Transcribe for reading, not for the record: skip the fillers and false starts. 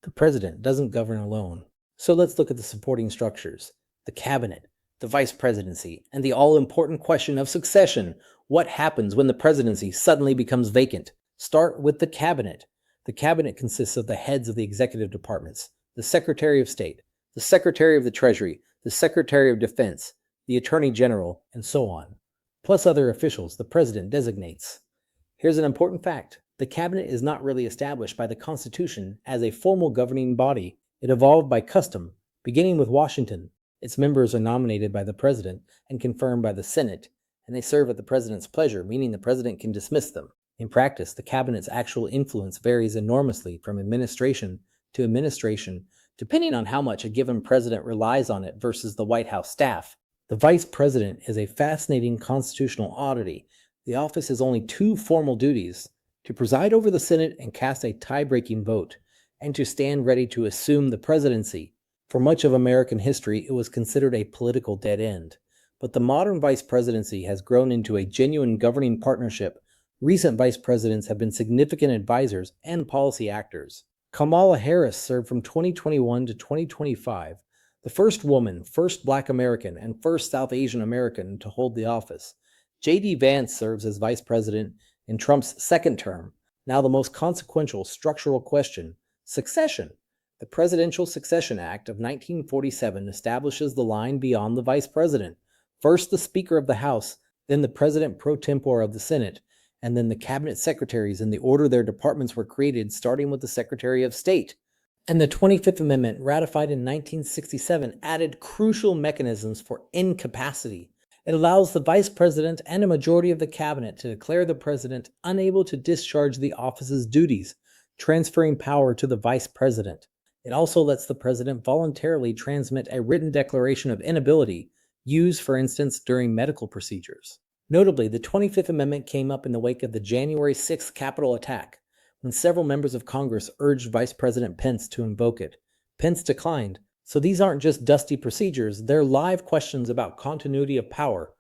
The president doesn't govern alone. So let's look at the supporting structures: the cabinet, the vice presidency, and the all-important question of succession. What happens when the presidency suddenly becomes vacant? Start with the cabinet. The cabinet consists of the heads of the executive departments, the Secretary of State, the Secretary of the Treasury, the Secretary of Defense, the Attorney General, and so on, plus other officials the president designates. Here's an important fact: the cabinet is not really established by the Constitution as a formal governing body. It evolved by custom, beginning with Washington. Its members are nominated by the president and confirmed by the Senate, and they serve at the president's pleasure, meaning the president can dismiss them. In practice, the cabinet's actual influence varies enormously from administration to administration, depending on how much a given president relies on it versus the White House staff. The vice president is a fascinating constitutional oddity. The office has only two formal duties: to preside over the Senate and cast a tie-breaking vote, and to stand ready to assume the presidency. For much of American history, it was considered a political dead end. But the modern vice presidency has grown into a genuine governing partnership. Recent vice presidents have been significant advisors and policy actors. Kamala Harris served from 2021 to 2025, the first woman, first Black American, and first South Asian American to hold the office. J.D. Vance serves as vice president in Trump's second term. Now the most consequential structural question: succession. The Presidential Succession Act of 1947 establishes the line beyond the vice president. First the Speaker of the House, then the President pro tempore of the Senate, and then the cabinet secretaries in the order their departments were created, starting with the Secretary of State. And the 25th Amendment, ratified in 1967, added crucial mechanisms for incapacity. It allows the vice president and a majority of the cabinet to declare the president unable to discharge the office's duties, transferring power to the vice president. It also lets the president voluntarily transmit a written declaration of inability, used, for instance, during medical procedures. Notably, the 25th Amendment came up in the wake of the January 6th Capitol attack, when several members of Congress urged Vice President Pence to invoke it. Pence declined. So these aren't just dusty procedures, they're live questions about continuity of power.